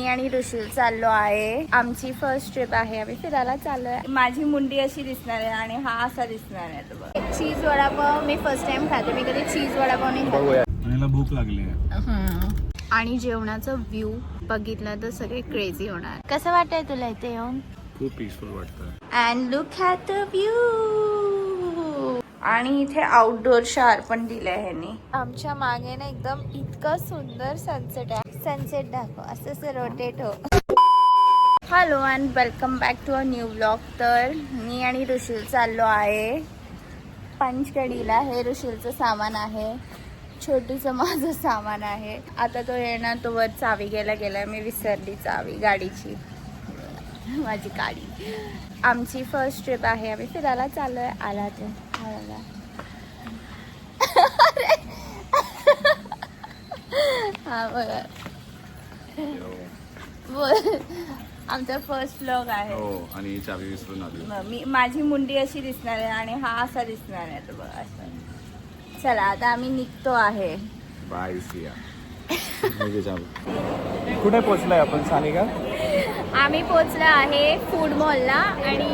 मी आणि ऋषी चाललो आहे. आमची फर्स्ट ट्रिप आहे. आम्ही फिरायला चाललोय. माझी मुंडी अशी दिसणार आहे आणि हा असा दिसणार आहे. तो बघ. चीज वडापाव मी फर्स्ट टाइम खाते. मी कधी चीज वडापाव नाही खाते. भूक लागली आहे. आणि जेवणाचं व्ह्यू बघितलं तर सगळे क्रेझी होणार. कसं वाटतंय तुला इथे येऊन? खूप पीसफुल वाटतं. And look at the view. आणि इथे आउटडोर शार पण दिले आहे ह्यांनी. आमच्या मागे ना एकदम इतकं सुंदर सनसेट आहे. सनसेट दाखव. असं रोटेट हो. Hello and welcome back to a new blog. तर मी आणि ऋषी चाललो आहे पंचगडीला. हे ऋषीचं सामान आहे. छोटूचं माझं सामान आहे. आता तो येणार. तो वर चावी घ्यायला गेलाय. मी विसरली चावी गाडीची. माझी गाडी. आमची फर्स्ट ट्रिप आहे. आम्ही फिरायला चाललोय. आला ते हा बघा. बोल. आमचा फर्स्ट व्लॉग आहे. हो आणि चावी विसरून आली. माझी मुंडी अशी दिसणार आहे आणि हा असा दिसणार आहे. तो बघा असं. चला आता आम्ही निघतो आहे. बाय सिया. कुठे पोहोचलाय आपण सानिका? आम्ही पोहोचलो आहे फूड मॉलला. आणि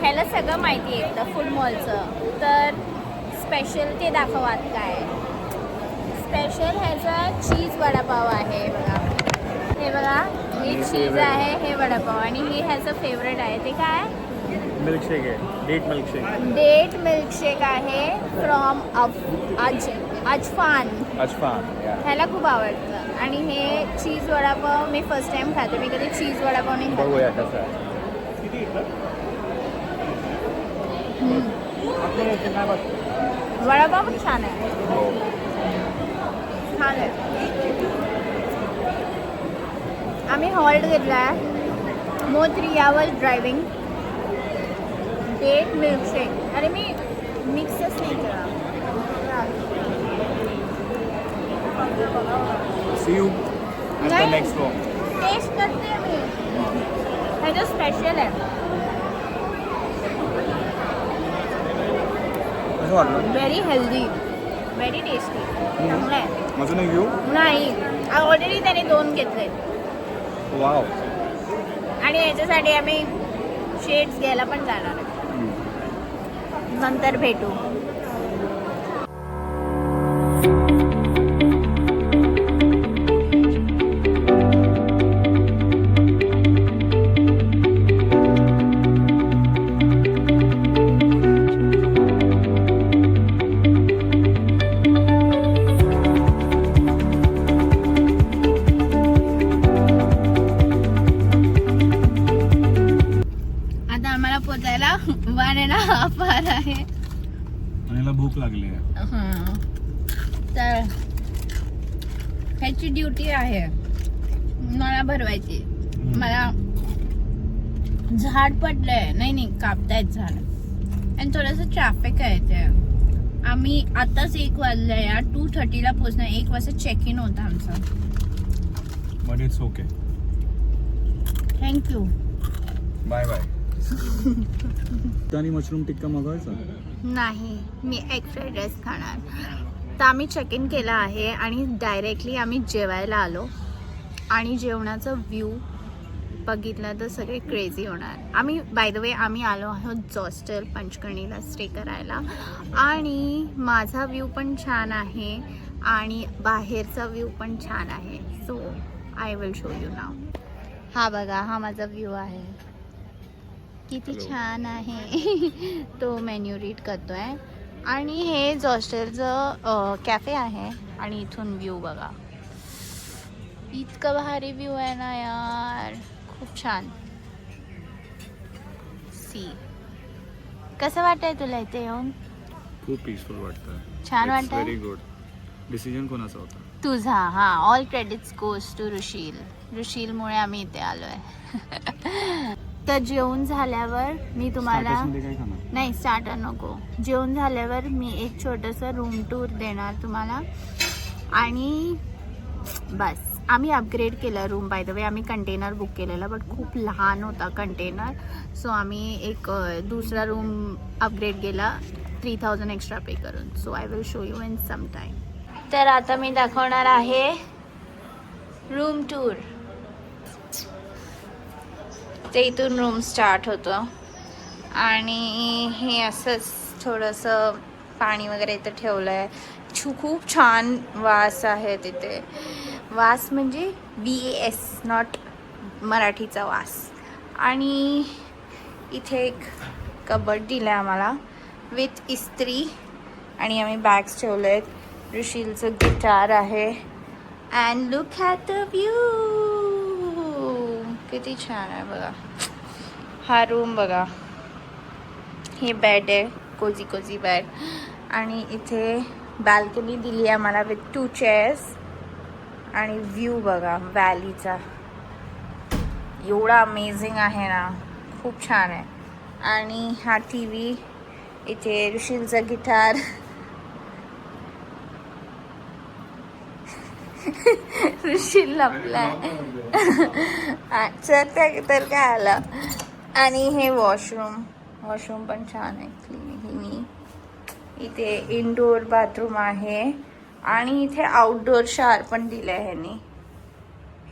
ह्याला सगळं माहिती आहे फूड मॉलचं. तर स्पेशल ते दाखवात काय. स्पेशल ह्याचा चीज वडापाव आहे बघा. हे बघा. हे चीज आहे. हे वडापाव. आणि हे ह्याचं फेवरेट आहे. ते काय? मिल्कशेक आहे. Date milkshake. डेट मिल्कशेक आहे फ्रॉम अजफान. ह्याला खूप आवडतं. आणि हे चीज वडापाव मी फर्स्ट टाइम खाते. मी कधी चीज वडापाव नाही खाते. बघूया कसं आहे. वडापाव पण छान आहे. छान आहे. आम्ही हॉल्ट घेतला आहे मोत्रियावर ड्रायव्हिंग. Date milkshake. अरे मी मिक्सच नाही केला. See you at the next one. Taste करते मी. ह्याचं स्पेशल आहे. कसं वाटलं? Very healthy. Very tasty. चांगलं आहे. अजून एक घेऊ? नाही ऑलरेडी त्याने 2 घेतले. वाव. आणि याच्यासाठी आम्ही शेड्स घ्यायला पण जाणार आहे. नंतर भेटू. पोचायला 1.5 hour आहे. आणि भूक लागली आहे. तर ह्याची ड्युटी आहे मला भरवायची. मला झाड पडलंय. नाही कापतायत झाड. आणि थोडंसं ट्रॅफिक आहे ते. आम्ही आताच 1 वाजलंय. 2:30 पोहोचणार. 1 वाजता चेक इन होतं आमचं. But it's okay. Thank you. Bye bye. आणि मशरूम टिक्का मागवायचा? नाही मी एग फ्राईड राईस खाणार. तर आम्ही चेक इन केलं आहे आणि डायरेक्टली आम्ही जेवायला आलो. आणि जेवणाचं व्ह्यू बघितलं तर सगळे क्रेझी होणार. आम्ही बाय द वे आम्ही आलो आहोत हॉस्टेल पंचकर्णीला स्टे करायला. आणि माझा व्ह्यू पण छान आहे आणि बाहेरचा व्ह्यू पण छान आहे. So I will show you now. हा बघा. हा माझा व्ह्यू आहे. किती छान आहे. तो मेन्यू रीड करतोय. आणि हे हॉस्टेलचं कॅफे आहे. आणि इथून व्ह्यू बघा. इतकं भारी व्ह्यू आहे ना यार. खूप छान. सी. कसं वाटतंय तुला इथे येऊन? खूप पीसफुल वाटतं. छान वाटतंय. Very good. डिसिजन कोणाचा होता? तुझा. हा. All credits goes to Rishil. ऋषीलमुळे आम्ही इथे आलोय. तर जेवण झाल्यावर मी तुम्हाला नाही स्टार्टर नको. जेवण झाल्यावर मी एक छोटंसं रूम टूर देणार तुम्हाला. आणि बस. आम्ही अपग्रेड केलं रूम. बाय द वे आम्ही कंटेनर बुक केलेला बट खूप लहान होता कंटेनर. सो आम्ही एक दुसरा रूम अपग्रेड केला 3000 एक्स्ट्रा पे करून. So I will show you in some time. तर आता मी दाखवणार आहे रूम टूर. ते इथून रूम स्टार्ट होतं. आणि हे असंच थोडंसं पाणी वगैरे इथं ठेवलं आहे. खूप छान वास आहे तिथे. वास म्हणजे VAS, नॉट मराठीचा वास. आणि इथे एक कबड दिलं आहे आम्हाला विथ इस्त्री. आणि आम्ही बॅग्स ठेवले आहेत. ऋषीलचं गिटार आहे. And look at the view. किती छान आहे बघा. हा रूम बघा. हे बेड आहे, कोझी कोझी बेड. आणि इथे बाल्कनी दिली आहे आम्हाला विथ 2 चेअर्स. आणि व्ह्यू बघा व्हॅलीचा, एवढा अमेझिंग आहे ना, खूप छान आहे. आणि हा TV, इथे ऋषीलचा गिटार. ऋषील लपलाय. तर काय आलं. आणि हे वॉशरूम पण छान आहे, क्लीन. इथे इनडोअर बाथरूम आहे. आणि इथे आउटडोअर शावर पण दिलंय ह्यानी.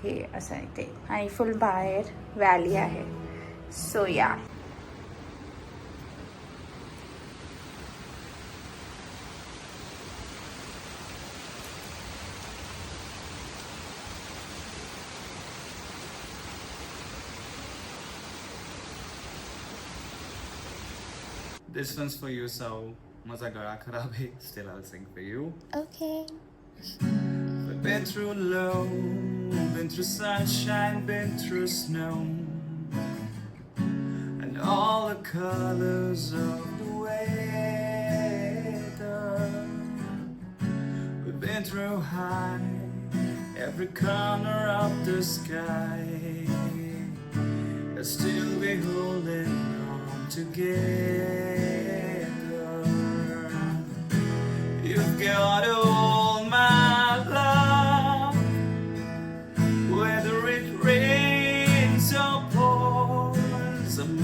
हे असं इथे. आणि फुल बाहेर व्हॅली आहे. सो या. This one's for you, Sao. माझा गळा खराब आहे. Still I'll sing for you. Okay. I've been through low, been through sunshine, been through snow, and all the colors of the weather. We've been through high, every corner of the sky, and still we holding on together. You've got all my love, whether it rains or pours, I'm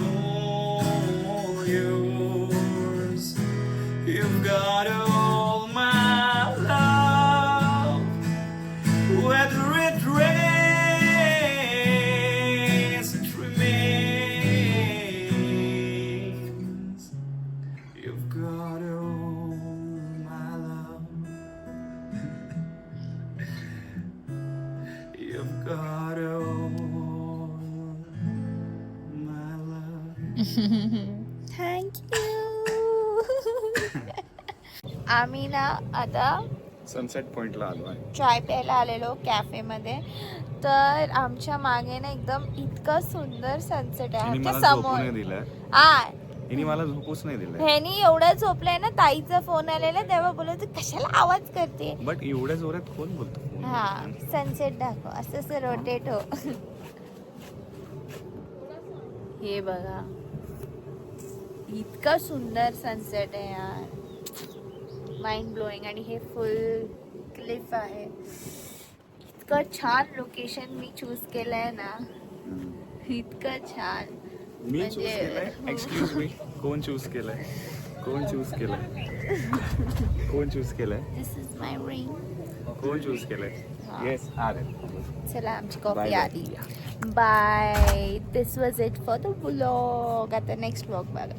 all yours. You've got all my love, whether it rains, it remains. You've got all my love. You've got all my love. Thank you. आम्ही ना आता sunset पॉइंटला आलो आहे. चाय प्यायला आलेलो कॅफेमध्ये. तर आमच्या मागे ना एकदम इतकं सुंदर सनसेट आहे हिने आमच्या मला झोपू समोर. नाही दिलंय. हिने मला झोपूच नाही दिलंय. ह्यानी एवढं झोपलंय ना, ताईचा फोन आलेला तेव्हा बोलत कशाला आवाज करते. बट एवढ्या जोरात कोण बोलतो? हा, सनसेट दाखव. असं रोटेट हो. हे बघा, इतका सुंदर सनसेट आहे यार, माइंड ब्लोईंग. आणि हे फुल क्लिफ आहे. इतकं छान लोकेशन मी चूज केलंय ना, इतकं छान. मी चूज केलंय. एक्सक्यूज मी, कोण चूज केलंय? कोण चूज केलंय? कोण चूज केलंय? This is my ring. कोण चूज केलंय? येस, अरे चला, आमची कॉफी Bye, आली. Bye. This was it for the vlog. आता नेक्स्ट व्लॉग बघा.